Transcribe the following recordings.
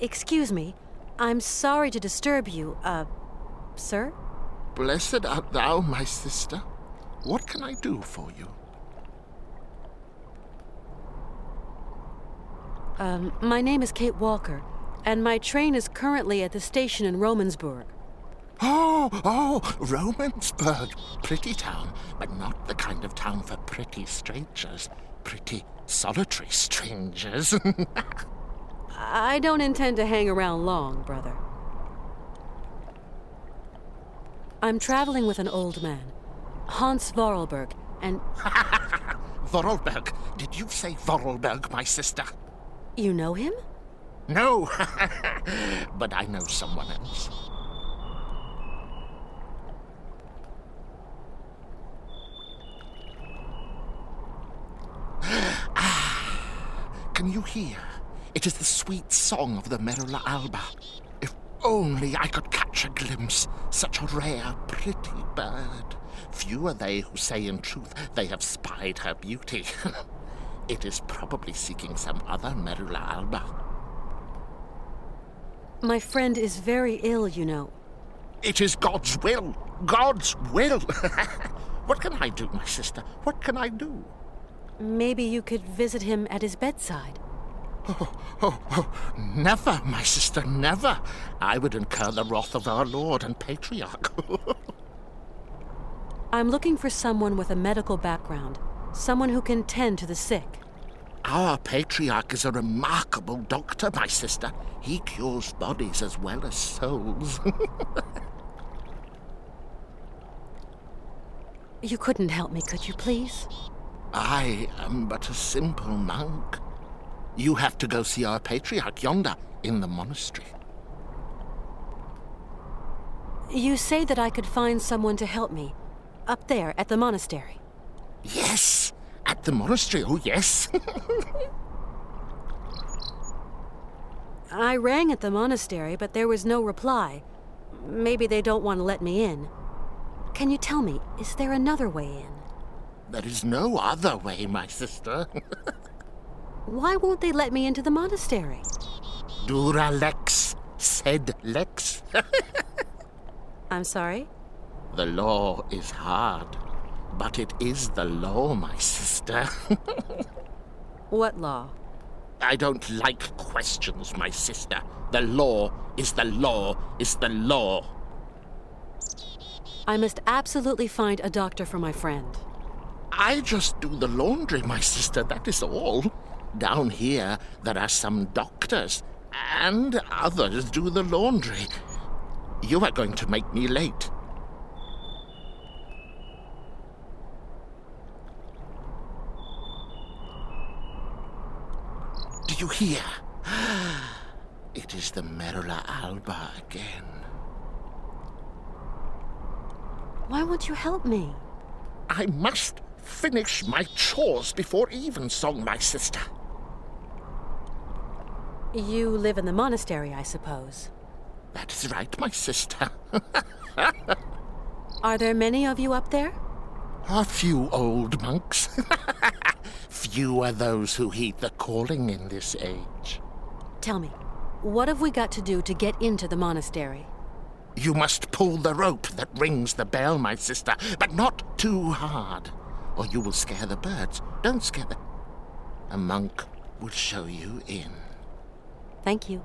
Excuse me. I'm sorry to disturb you, sir? Blessed art thou, my sister. What can I do for you? My name is Kate Walker, and my train is currently at the station in Romansburg. Oh, Romansburg. Pretty town, but not the kind of town for pretty strangers. Pretty solitary strangers. I don't intend to hang around long, brother. I'm traveling with an old man, Hans Vorarlberg, and... Vorarlberg? Did you say Vorarlberg, my sister? You know him? No, but I know someone else. Can you hear? It is the sweet song of the Merula alba. If only I could catch a glimpse, such a rare, pretty bird. Few are they who say in truth they have spied her beauty. It is probably seeking some other Merula alba. My friend is very ill, you know. It is God's will. God's will. What can I do, my sister? What can I do? Maybe you could visit him at his bedside. Oh, never, my sister, never. I would incur the wrath of our Lord and Patriarch. I'm looking for someone with a medical background, someone who can tend to the sick. Our Patriarch is a remarkable doctor, my sister. He cures bodies as well as souls. You couldn't help me, could you, please? I am but a simple monk. You have to go see our Patriarch yonder in the monastery. You say that I could find someone to help me, up there at the monastery. Yes, at the monastery, oh yes. I rang at the monastery, but there was no reply. Maybe they don't want to let me in. Can you tell me, is there another way in? There is no other way, my sister. Why won't they let me into the monastery? Dura lex, sed lex. I'm sorry? The law is hard, but it is the law, my sister. What law? I don't like questions, my sister. The law is the law is the law. I must absolutely find a doctor for my friend. I just do the laundry, my sister, that is all. Down here, there are some doctors, and others do the laundry. You are going to make me late. Do you hear? It is the Merula alba again. Why won't you help me? I must finish my chores before evensong, my sister. You live in the monastery, I suppose. That is right, my sister. Are there many of you up there? A few old monks. Few are those who heed the calling in this age. Tell me, what have we got to do to get into the monastery? You must pull the rope that rings the bell, my sister, but not too hard, or you will scare the birds. Don't scare them. A monk will show you in. Thank you.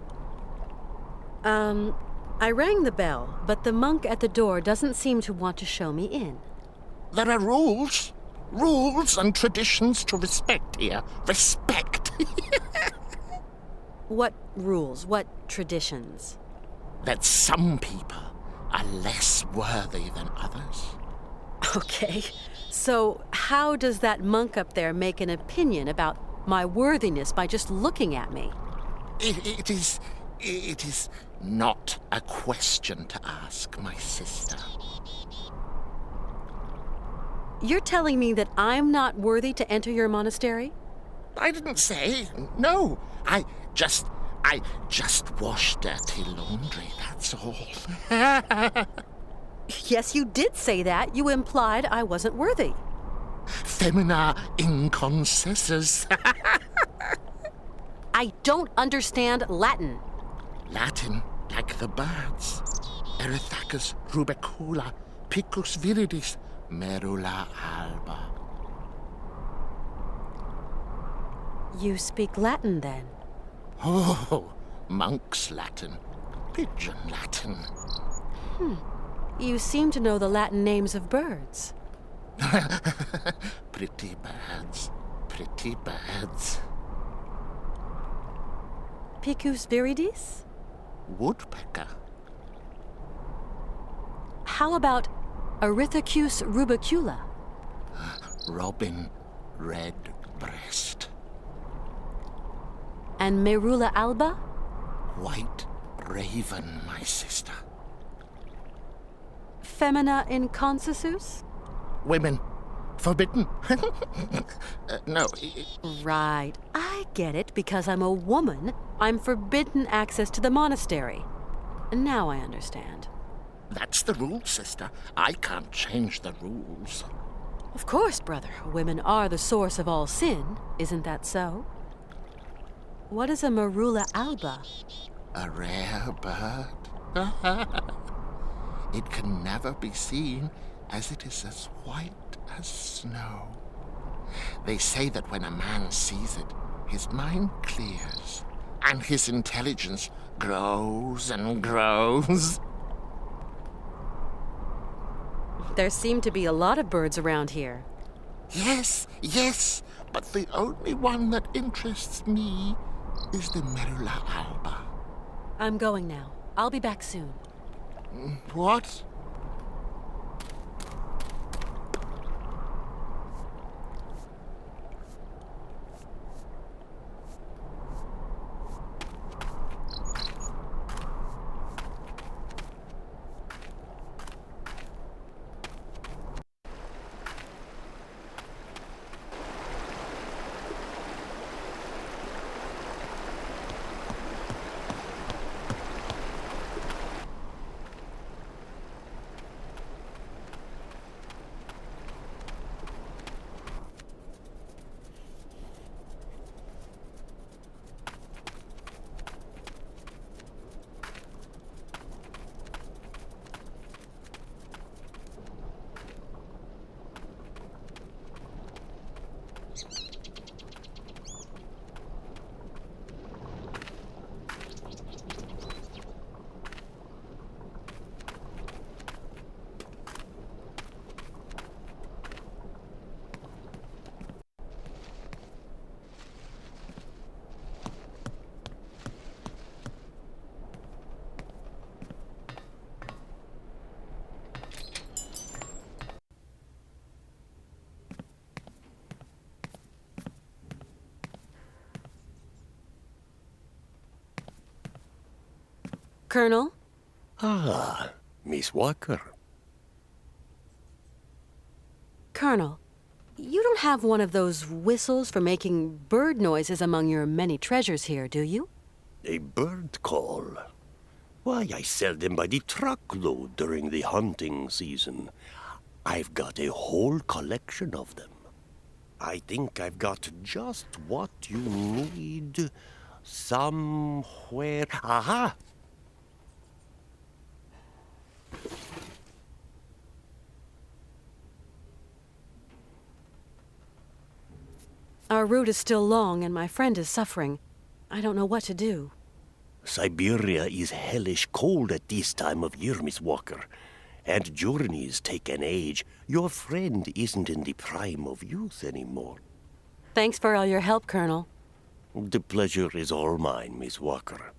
I rang the bell, but the monk at the door doesn't seem to want to show me in. There are rules. Rules and traditions to respect here. Respect. What rules? What traditions? That some people are less worthy than others. Okay, so how does that monk up there make an opinion about my worthiness by just looking at me? It is not a question to ask, my sister. You're telling me that I'm not worthy to enter your monastery? I didn't say. No, I just wash dirty laundry, that's all. Yes, you did say that. You implied I wasn't worthy. Femina inconcessus. I don't understand Latin. Latin, like the birds. Erythacus rubecula, picus viridis, merula alba. You speak Latin, then? Oh, monk's Latin, pigeon Latin. You seem to know the Latin names of birds. Pretty birds, pretty birds. Picus viridis? Woodpecker. How about Erythacus rubecula? Robin redbreast. And merula alba? White raven, my sister. Femina inconsensus? Women. Forbidden. No. Right. I get it. Because I'm a woman, I'm forbidden access to the monastery. Now I understand. That's the rule, sister. I can't change the rules. Of course, brother. Women are the source of all sin. Isn't that so? What is a merula alba? A rare bird. It can never be seen, as it is as white as snow. They say that when a man sees it, his mind clears, and his intelligence grows and grows. There seem to be a lot of birds around here. Yes, yes, but the only one that interests me is the merula alba. I'm going now. I'll be back soon. What? Colonel? Ah, Miss Walker. Colonel, you don't have one of those whistles for making bird noises among your many treasures here, do you? A bird call. Why, I sell them by the truckload during the hunting season. I've got a whole collection of them. I think I've got just what you need somewhere. Aha! Our route is still long and my friend is suffering. I don't know what to do. Syberia is hellish cold at this time of year, Miss Walker. And journeys take an age. Your friend isn't in the prime of youth anymore. Thanks for all your help, Colonel. The pleasure is all mine, Miss Walker.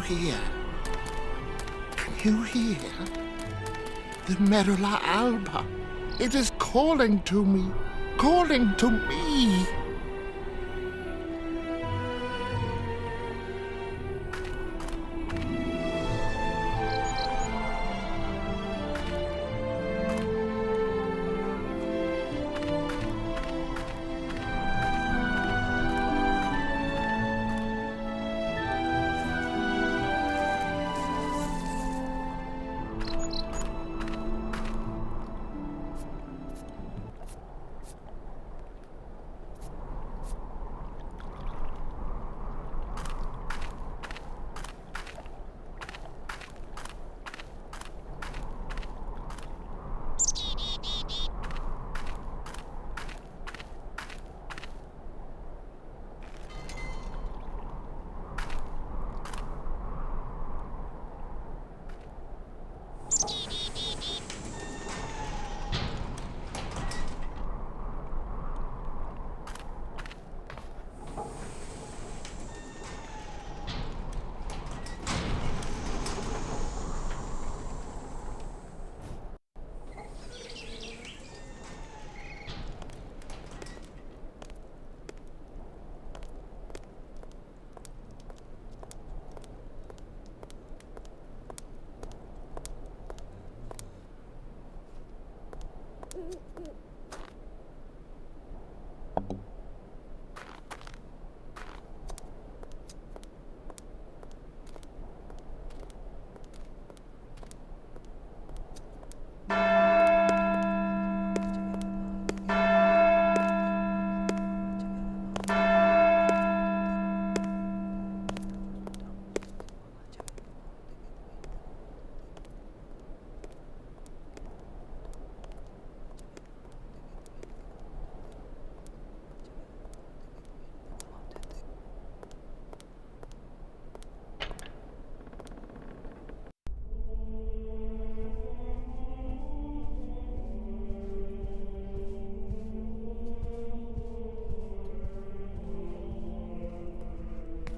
hear? Can you hear? The Merula Alba. It is calling to me. Calling to me.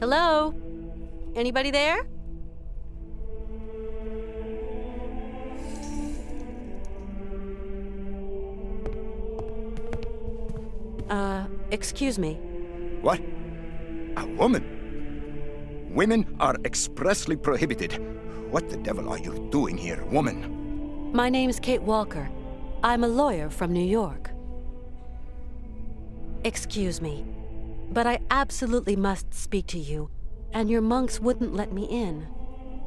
Hello? Anybody there? Excuse me. What? A woman? Women are expressly prohibited. What the devil are you doing here, woman? My name's Kate Walker. I'm a lawyer from New York. Excuse me, but I absolutely must speak to you, and your monks wouldn't let me in.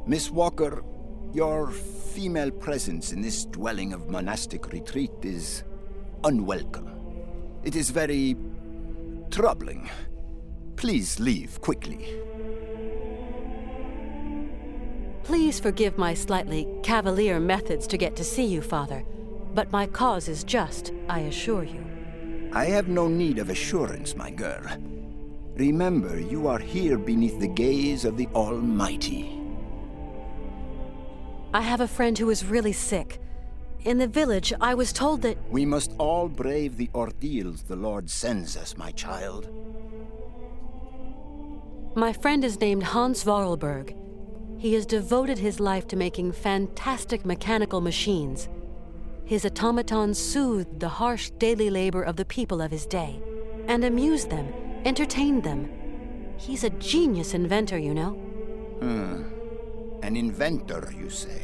Miss Walker, your female presence in this dwelling of monastic retreat is unwelcome. It is very troubling. Please leave quickly. Please forgive my slightly cavalier methods to get to see you, Father, but my cause is just, I assure you. I have no need of assurance, my girl. Remember, you are here beneath the gaze of the Almighty. I have a friend who is really sick. In the village, I was told that... We must all brave the ordeals the Lord sends us, my child. My friend is named Hans Vorarlberg. He has devoted his life to making fantastic mechanical machines. His automatons soothed the harsh daily labor of the people of his day, and amused them, entertained them. He's a genius inventor, you know. An inventor, you say?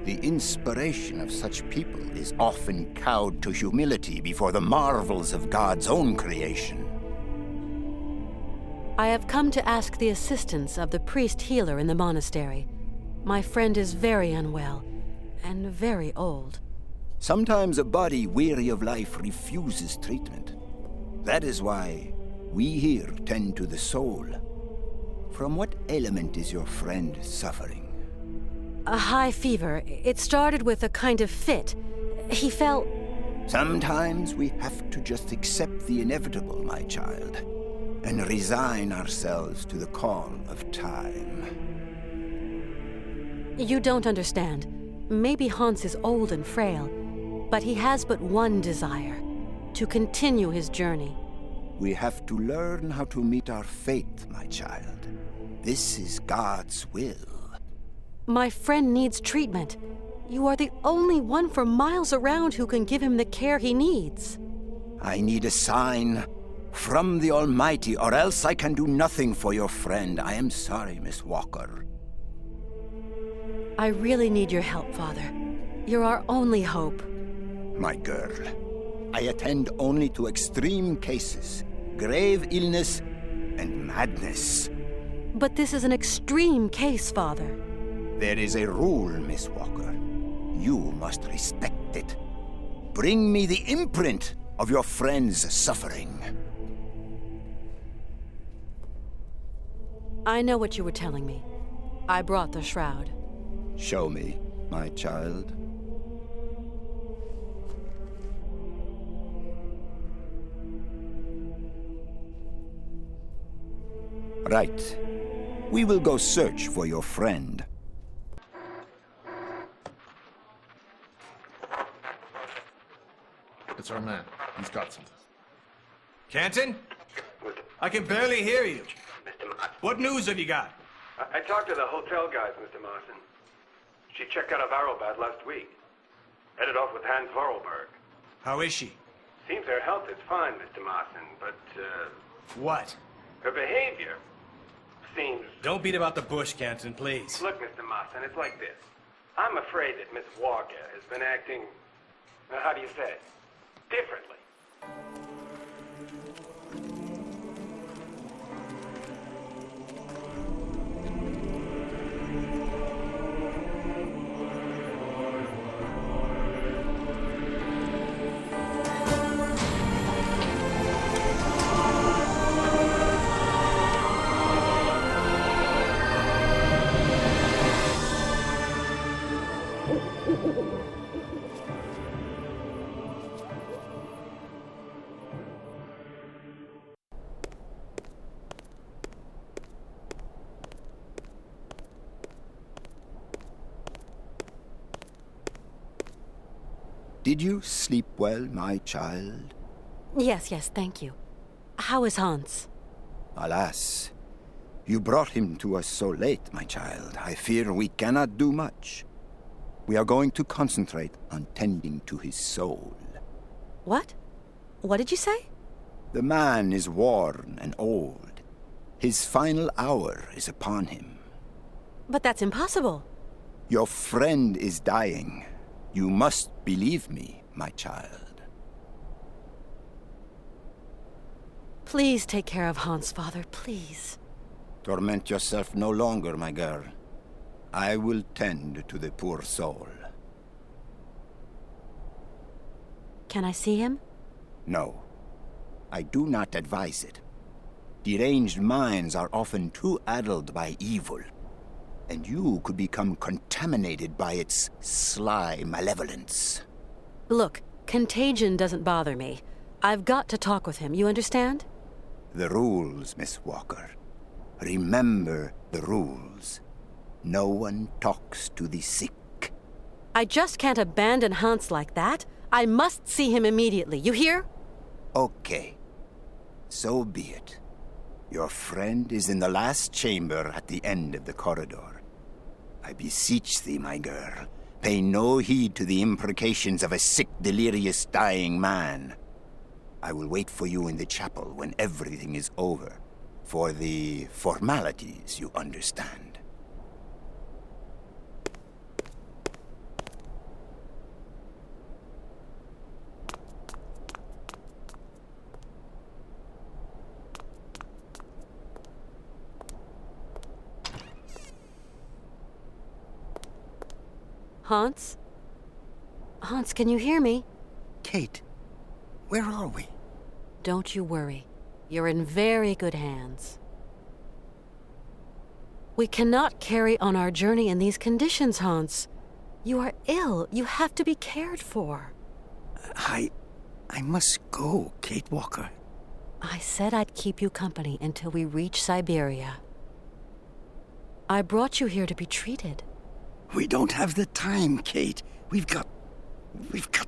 The inspiration of such people is often cowed to humility before the marvels of God's own creation. I have come to ask the assistance of the priest healer in the monastery. My friend is very unwell, and very old. Sometimes a body weary of life refuses treatment. That is why we here tend to the soul. From what ailment is your friend suffering? A high fever. It started with a kind of fit. He felt... Sometimes we have to just accept the inevitable, my child, and resign ourselves to the call of time. You don't understand. Maybe Hans is old and frail, but he has but one desire, to continue his journey. We have to learn how to meet our fate, my child, This is God's will. My friend needs treatment. You are the only one for miles around who can give him the care he needs. I need a sign from the Almighty, or else I can do nothing for your friend. I am sorry, Miss Walker. I really need your help, Father. You're our only hope. My girl, I attend only to extreme cases, grave illness, and madness. But this is an extreme case, Father. There is a rule, Miss Walker. You must respect it. Bring me the imprint of your friend's suffering. I know what you were telling me. I brought the shroud. Show me, my child. Right. We will go search for your friend. It's our man. He's got something. Canton? I can barely hear you. Mr. Martin. What news have you got? I talked to the hotel guys, Mr. Martin. She checked out of Arrowbad last week. Headed off with Hans Vorarlberg. How is she? Seems her health is fine, Mr. Martin, but, What? her behavior seems... Don't beat about the bush, Canton, please. Look, Mr. Martin, it's like this. I'm afraid that Miss Walker has been acting, how do you say, differently. Did you sleep well, my child? Yes, thank you. How is Hans? Alas, you brought him to us so late, my child. I fear we cannot do much. We are going to concentrate on tending to his soul. What? What did you say? The man is worn and old. His final hour is upon him. But that's impossible. Your friend is dying. You must believe me, my child. Please take care of Hans, Father, please. Torment yourself no longer, my girl. I will tend to the poor soul. Can I see him? No, I do not advise it. Deranged minds are often too addled by evil, and you could become contaminated by its sly malevolence. Look, contagion doesn't bother me. I've got to talk with him, you understand? The rules, Miss Walker. Remember the rules. No one talks to the sick. I just can't abandon Hans like that. I must see him immediately, you hear? Okay. So be it. Your friend is in the last chamber at the end of the corridor. I beseech thee, my girl, pay no heed to the imprecations of a sick, delirious, dying man. I will wait for you in the chapel when everything is over. For the formalities, you understand. Hans? Hans, can you hear me? Kate, where are we? Don't you worry. You're in very good hands. We cannot carry on our journey in these conditions, Hans. You are ill. You have to be cared for. I must go, Kate Walker. I said I'd keep you company until we reach Syberia. I brought you here to be treated. We don't have the time, Kate. We've got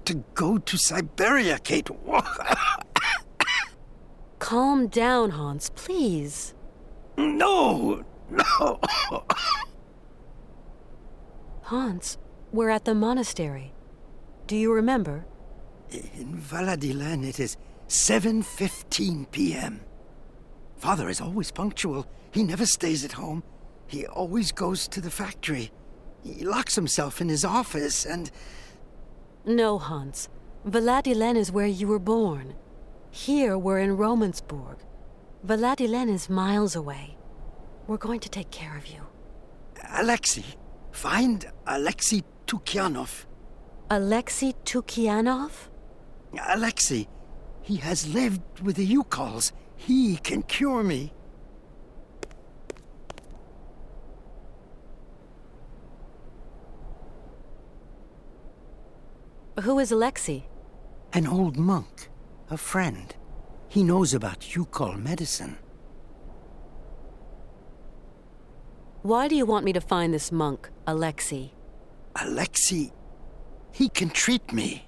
to go to Syberia, Kate Walker. Calm down, Hans, please. No! No. Hans, we're at the monastery. Do you remember? In Valadilen, it is 7:15 p.m. Father is always punctual. He never stays at home. He always goes to the factory. He locks himself in his office and... No, Hans. Valadilen is where you were born. Here, we're in Romansburg. Valadilen is miles away. We're going to take care of you. Alexei. Find Alexei Tukyanov. Alexei Tukyanov? Alexei. He has lived with the yukols. He can cure me. Who is Alexei? An old monk. A friend. He knows about yukol medicine. Why do you want me to find this monk, Alexei? Alexei, he can treat me.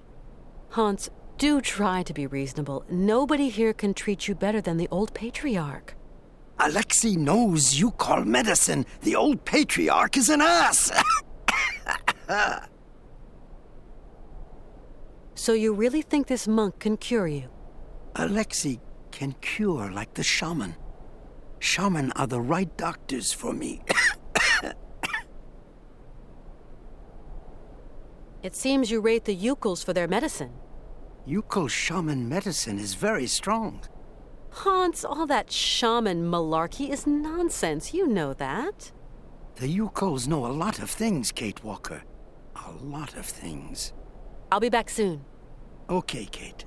Hans, do try to be reasonable. Nobody here can treat you better than the old patriarch. Alexei knows yukol medicine. The old patriarch is an ass. So you really think this monk can cure you? Alexei can cure like the shaman. Shaman are the right doctors for me. It seems you rate the yukols for their medicine. Yukol shaman medicine is very strong. Hans, all that shaman malarkey is nonsense. You know that. The yukols know a lot of things, Kate Walker. A lot of things. I'll be back soon. Okay, Kate.